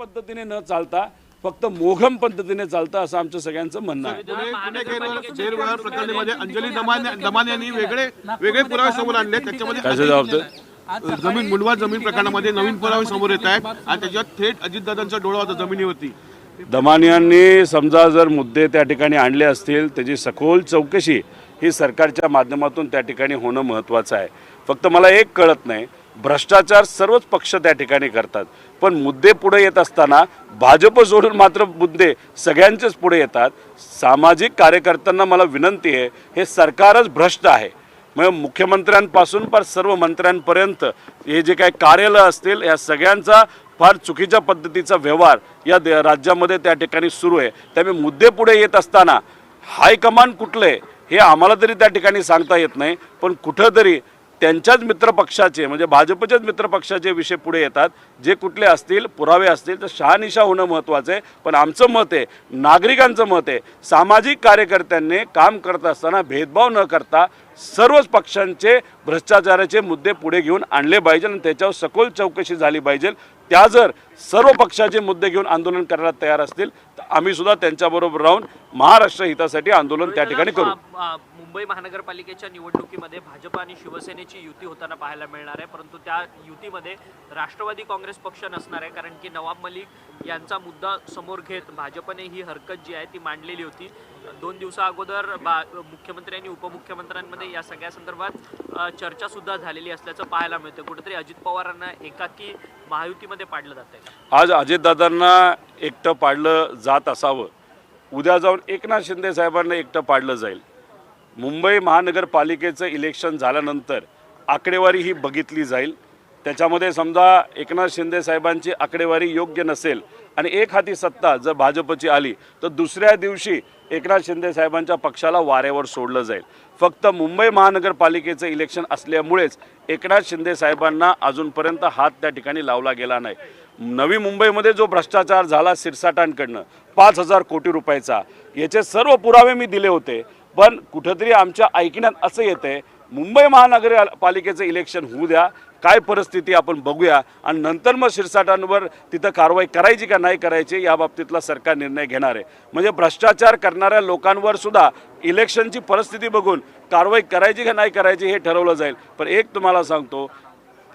पद्धतीने न चालता फक्त मोघम पद्धतीने चालतं असं आमचं सगळ्यांचं म्हणणं आहे। गैरव्यवहार प्रकरणामध्ये अंजली दमाने यांनी वेगळे पुरावे समोर आणले, त्याच्यामध्ये काय जबाबदार जमीन मुंडवा जमीन प्रकरणामध्ये नवीन पुरावे समोर येत आहेत आणि त्याच्यात थेट अजितदादांचा डोळा होता जमिनीवरती। दमानियांनी समजा जर मुद्दे त्या ठिकाणी आणले असतील त्याची सखोल चौकशी ही सरकारच्या माध्यमातून त्या ठिकाणी होणं महत्त्वाचं आहे। फक्त मला एक कळत नाही, भ्रष्टाचार सर्वच पक्ष त्या ठिकाणी करतात, पण मुद्दे पुढे येत असताना भाजप सोडून मात्र मुद्दे सगळ्यांचेच पुढे येतात। सामाजिक कार्यकर्त्यांना मला विनंती आहे, हे सरकारच भ्रष्ट आहे। मग मुख्यमंत्र्यांपासून पर सर्व मंत्र्यांपर्यंत हे जे काही कार्यालय असतील या सगळ्यांचा फार चुकीच्या पद्धतीचा व्यवहार या राज्यामध्ये त्या ठिकाणी सुरू आहे। त्यामुळे मुद्दे पुढे येत असताना हायकमांड कुठले हे आम्हाला तरी त्या ठिकाणी सांगता येत नाही, पण कुठंतरी त्यांच्याच मित्रपक्षाचे म्हणजे भाजपच्याच मित्रपक्षाचे विषय पुढे येतात। जे कुठले असतील पुरावे असतील तर शहानिशा होणं महत्त्वाचं आहे। पण आमचं मत आहे, नागरिकांचं मत आहे, सामाजिक कार्यकर्त्यांनी काम करत असताना भेदभाव न करता सर्वच पक्षांचे भ्रष्टाचाराचे मुद्दे पुढे घेऊन आणले पाहिजे आणि त्याच्यावर सखोल चौकशी झाली पाहिजे। त्या जर सर्व पक्षाचे मुद्दे घेऊन आंदोलन करायला तयार असतील तर आम्ही सुद्धा त्यांच्याबरोबर राहून महाराष्ट्र हितासाठी आंदोलन त्या ठिकाणी करू। मुंबई महानगरपालिकेच्या निवडणुकीमध्ये भाजप आणि शिवसेनेची युती होताना पाहायला मिळणार आहे, परंतु त्या युतीमध्ये राष्ट्रवादी काँग्रेस पक्ष नसणार आहे, कारण की नवाब मलिक यांचा मुद्दा समोर घेत भाजपने ही हरकत जी आहे ती मांडलेली होती। 2 दिवसा अगोदर मुख्यमंत्री आणि उपमुख्यमंत्र्यांमध्ये या सगळ्या संदर्भात चर्चा सुद्धा झालेली असल्याचं पाहायला मिळतं। कुठेतरी अजित पवारांना एकाकी महायुतीमध्ये पाडलं जात आहे। आज अजितदादांना एकटं पाडलं जात असावं, उद्या जाऊन एकनाथ शिंदे साहेबांना एकटं पाडलं जाईल। मुंबई महानगरपालिकेचं इलेक्शन झाल्यानंतर आकडेवारी ही बघितली जाईल। त्याच्यामध्ये समजा एकनाथ शिंदे साहेबांची आकडेवारी योग्य नसेल आणि एक हाती सत्ता जर भाजपची आली तर दुसऱ्या दिवशी एकनाथ शिंदे साहेबांच्या पक्षाला वाऱ्यावर सोडलं जाईल। फक्त मुंबई महानगरपालिकेचं इलेक्शन असल्यामुळेच एकनाथ शिंदे साहेबांना अजूनपर्यंत हात त्या ठिकाणी लावला गेला नाही। नवी मुंबईमध्ये जो भ्रष्टाचार झाला सिरसाटांकडनं 5,000 कोटी रुपयाचा, याचे सर्व पुरावे मी दिले होते, पण कुठंतरी आमच्या ऐकण्यात असं येतंय मुंबई महानगरपालिकेचं इलेक्शन होऊ द्या, काय परिस्थिती आपण बघूया आणि नंतर मग शिरसाटांवर तिथं कारवाई करायची का नाही करायची या बाबतीतला सरकार निर्णय घेणार आहे। म्हणजे भ्रष्टाचार करणाऱ्या लोकांवर सुद्धा इलेक्शनची परिस्थिती बघून कारवाई करायची का नाही करायची हे ठरवलं जाईल। पण एक तुम्हाला सांगतो,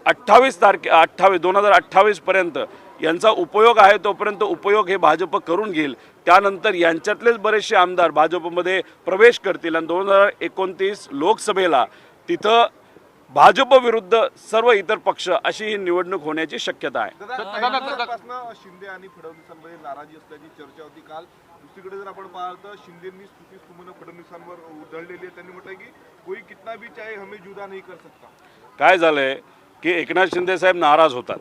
2028 पर्यंत यांचा उपयोग आहे तोपर्यंत उपयोग हे भाजप करून घेईल। त्यानंतर यांच्यातलेच बरेचसे आमदार भाजपमध्ये प्रवेश करतील आणि 2029 लोकसभेला तिथं भाजप विरुद्ध सर्व इतर पक्ष अशी ही निवडणूक होण्याची शक्यता आहे। शिंदे आणि फडणवीसांमध्ये नाराजी असल्याची चर्चा होती काल। दुसरीकडे जर आपण पाहतो शिंदेंनी स्तुती सुमन फडणवीसांवर उधळलेली आहे। त्यांनी म्हटलं की कोई कितना भी चाहे हमें जुदा नहीं कर सकता। काय झालंय की एकनाथ शिंदे साहेब नाराज होतात,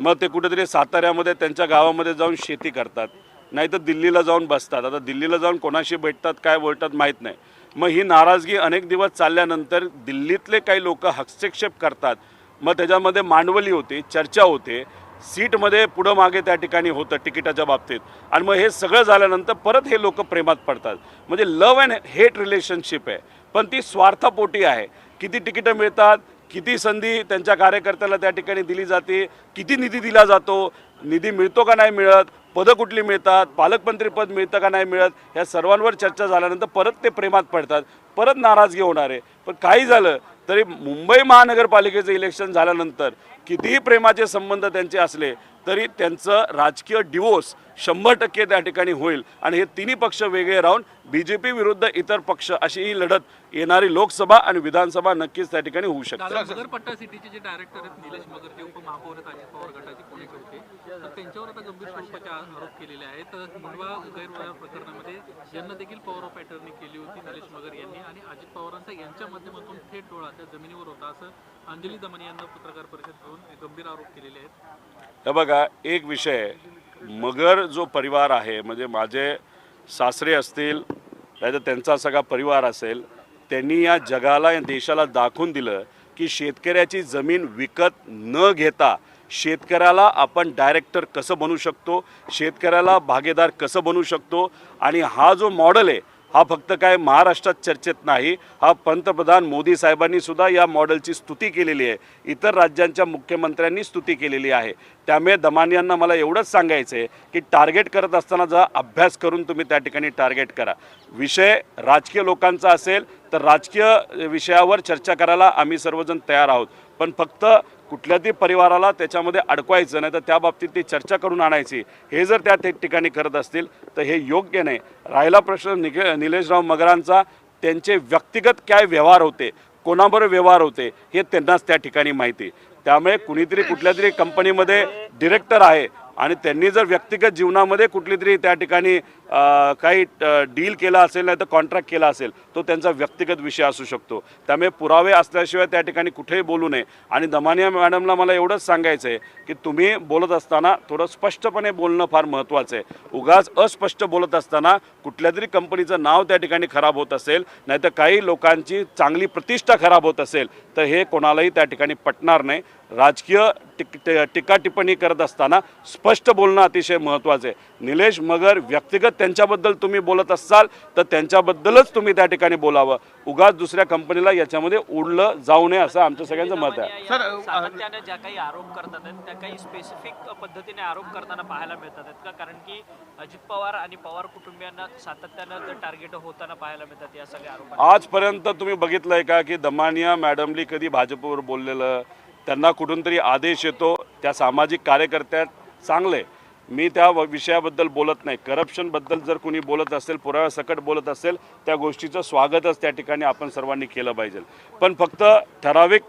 मग ते कुठेतरी साताऱ्यामध्ये त्यांच्या गावामध्ये जाऊन शेती करतात, नाही तर दिल्लीला जाऊन बसतात। आता दिल्लीला जाऊन कोणाशी भेटतात काय बोलतात माहीत नाही। मग ही नाराजगी अनेक दिवस चालल्यानंतर दिल्लीतले काही लोक हस्तक्षेप करतात, मग त्याच्यामध्ये मांडवली होते, चर्चा होते, सीटमध्ये पुढं मागे त्या ठिकाणी होतं तिकिटाच्या बाबतीत, आणि मग हे सगळं झाल्यानंतर परत हे लोक प्रेमात पडतात। म्हणजे लव्ह अँड हेट रिलेशनशिप आहे, पण ती स्वार्थापोटी आहे। किती तिकीटं मिळतात, किती संधी त्यांच्या कार्यकर्त्याला त्या ठिकाणी दिली जाते, किती निधी दिला जातो, निधी मिळतो का नाही मिळत, पदं कुठली मिळतात, पालकमंत्री पद मिळतं का नाही मिळत, ह्या सर्वांवर चर्चा झाल्यानंतर परत ते प्रेमात पडतात, परत नाराजगी होणार आहे। पण काही झालं तरी मुंबई महानगरपालिकेचं इलेक्शन झाल्यानंतर कितीही प्रेमाचे संबंध त्यांचे असले तरी त्यांचं राजकीय डिवोर्स 100% त्या ठिकाणी होईल आणि हे तिन्ही पक्ष वेगळे राहून बीजेपी विरुद्ध इतर पक्ष अशी ही लढत येणारी लोकसभा आणि विधानसभा नक्कीच त्या ठिकाणी होऊ शकते। नगरपट्टा सिटीचे जे डायरेक्टर आहेत निलेश मगर, ते उपमहापौर आहेत अजित पवार गटाचे पुणेकरचे, तर त्यांच्यावर आता गंभीर स्वरूपाचे आरोप केलेले आहेत। मुंडवा गैरव्यवहार प्रकरणामध्ये यांना देखील पॉवर ऑफ अटर्नी केली होती निलेश मगर यांनी, आणि अजित पवारांचा यांच्या माध्यमातून थेट डोळा त्या जमिनीवर होता असं अंजली दमाने यांना पत्रकार परिषद घेऊन गंभीर आरोप केलेले आहेत। हे बघा, एक विषय, मगर जो परिवार आहे म्हणजे माझे सासरे असतील नाही तर त्यांचा सगळा परिवार असेल, त्यांनी या जगाला या देशाला दाखवून दिलं की शेतकऱ्याची जमीन विकत न घेता शेतकऱ्याला आपण डायरेक्टर कसं बनवू शकतो, शेतकऱ्याला भागीदार कसं बनवू शकतो, आणि हा जो मॉडेल आहे हा फक्त काय महाराष्ट्रात चर्चेत नाही, हा पंतप्रधान मोदी साहेबांनी सुद्धा या मॉडेलची स्तुती केलेली आहे, इतर राज्यांच्या मुख्यमंत्र्यांनी स्तुती केलेली आहे. त्यामुळे दमानियांना मला एवढंच सांगायचं आहे की टार्गेट करत असताना जरा अभ्यास करून तुम्ही त्या ठिकाणी टार्गेट करा. विषय राजकीय लोकांचा असेल तर राजकीय विषयावर चर्चा करायला आम्ही सर्वजण तयार आहोत, पण फक्त कुठल्याही परिवाराला त्याच्यामध्ये अडकवायचं नाही, तर त्या बाबतीत ती चर्चा करून आणायची. हे जर त्या ठिकाणी करत असतील तर हे योग्य नाही. राहिला प्रश्न निलेशराव मगरांचा, त्यांचे व्यक्तिगत काय व्यवहार होते, कोणाबरोबर व्यवहार होते हे त्यांनाच त्या ठिकाणी माहिती. त्यामुळे कुणीतरी कुठल्या तरी कंपनीमध्ये डिरेक्टर आहे आणि त्यांनी जर व्यक्तिगत जीवनामध्ये कुठली तरी त्या ठिकाणी काही डील केला असेल नाही तर कॉन्ट्रॅक्ट केला असेल, तो त्यांचा व्यक्तिगत विषय असू शकतो. त्यामुळे पुरावे असल्याशिवाय त्या ठिकाणी कुठेही बोलू नये. आणि दमानिया मॅडमला मला एवढंच सांगायचं आहे की तुम्ही बोलत असताना थोडं स्पष्टपणे बोलणं फार महत्त्वाचं आहे. उगाच अस्पष्ट बोलत असताना कुठल्या तरी कंपनीचं नाव त्या ठिकाणी खराब होत असेल, नाहीतर काही लोकांची चांगली प्रतिष्ठा खराब होत असेल तर हे कोणालाही त्या ठिकाणी पटणार नाही. राजकीय टीका टिप्पणी करत असताना स्पष्ट बोलणं अतिशय महत्त्वाचं आहे. निलेश मगर व्यक्तिगत त्यांच्याबद्दल तुम्ही बोलत असाल तर त्यांच्याबद्दलच तुम्ही त्या ठिकाणी बोलावं. उगाच दुसऱ्या कंपनीला याच्यामध्ये उडलं जाऊ नये असं आमचं सगळ्यांचं मत आहे. सातत्याने ज्या काही आरोप करतात आहेत त्या काही स्पेसिफिक पद्धतीने आरोप करताना पाहायला मिळतात आहेत का? कारण की अजित पवार आणि पवार कुटुंबियांना सातत्यानं टार्गेट होताना पाहायला मिळतात या सगळ्या आरोप. आजपर्यंत तुम्ही बघितलंय का की दमानिया मॅडमनी कधी भाजपवर बोललेलं, त्यांना कुठून तरी आदेश येतो, त्या सामाजिक कार्यकर्त्यात चांगले, मी त्या विषयाबद्दल बोलत नाही. करप्शनबद्दल जर कोणी बोलत असेल, पुराव्यासकट बोलत असेल, त्या गोष्टीचं स्वागतच त्या ठिकाणी आपण सर्वांनी केलं पाहिजे. पण फक्त ठराविक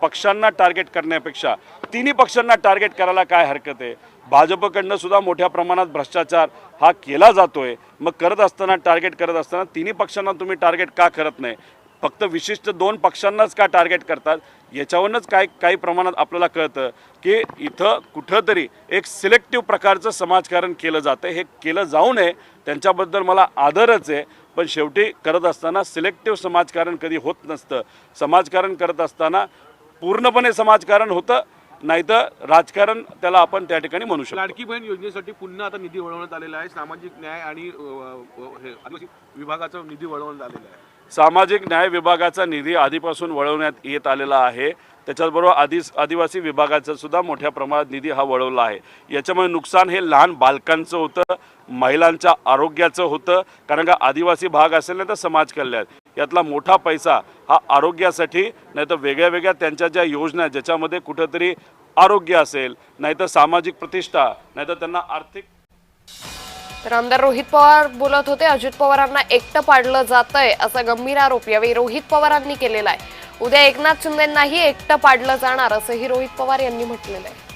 पक्षांना टार्गेट करण्यापेक्षा तिन्ही पक्षांना टार्गेट करायला काय हरकत आहे? भाजपकडनं सुद्धा मोठ्या प्रमाणात भ्रष्टाचार हा केला जातोय. मग करत असताना टार्गेट करत असताना तिन्ही पक्षांना तुम्ही टार्गेट का करत नाही? फक्त विशिष्ट 2 पक्षांनाच का टार्गेट करतात? याच्यावरूनच काही प्रमाणात आपल्याला कळतं की इथं कुठंतरी एक सिलेक्टिव्ह प्रकारचं समाजकारण केलं जातं. हे केलं जाऊ नये, त्यांच्याबद्दल मला आदरच आहे, पण शेवटी करत असताना सिलेक्टिव्ह समाजकारण कधी होत नसतं. समाजकारण करत असताना पूर्णपणे समाजकारण होतं, नाहीतर राजकारण त्याला आपण त्या ठिकाणी म्हणू शकतो. लाडकी बहीण योजनेसाठी पुन्हा आता निधी वळवण्यात आलेला आहे. सामाजिक न्याय आणि आदिवासी विभागाचा निधी वळवण्यात आलेला आहे. सामाजिक न्याय विभागाचा निधी आधीपासून वळवण्यात येत आलेला आहे. त्याच्याचबरोबर आदिवासी विभागाचा सुद्धा मोठ्या प्रमाणात निधी हा वळवला आहे. याच्यामुळे नुकसान हे लहान बालकांचं होतं, महिलांच्या आरोग्याचं होतं, कारण का आदिवासी भाग असेल नाही तर समाज कल्याण, यातला मोठा पैसा हा आरोग्यासाठी, नाही तर वेगळ्या वेगळ्या त्यांच्या ज्या योजना ज्याच्यामध्ये कुठंतरी आरोग्य असेल, नाहीतर सामाजिक प्रतिष्ठा, नाहीतर त्यांना आर्थिक. तर आमदार रोहित पवार बोलत होते. अजित पवारांना एकटं पाडलं जातंय असा गंभीर आरोप यावेळी रोहित पवारांनी केलेला आहे. उद्या एकनाथ शिंदेंनाही एकटं पाडलं जाणार असंही रोहित पवार यांनी म्हटलेलं आहे.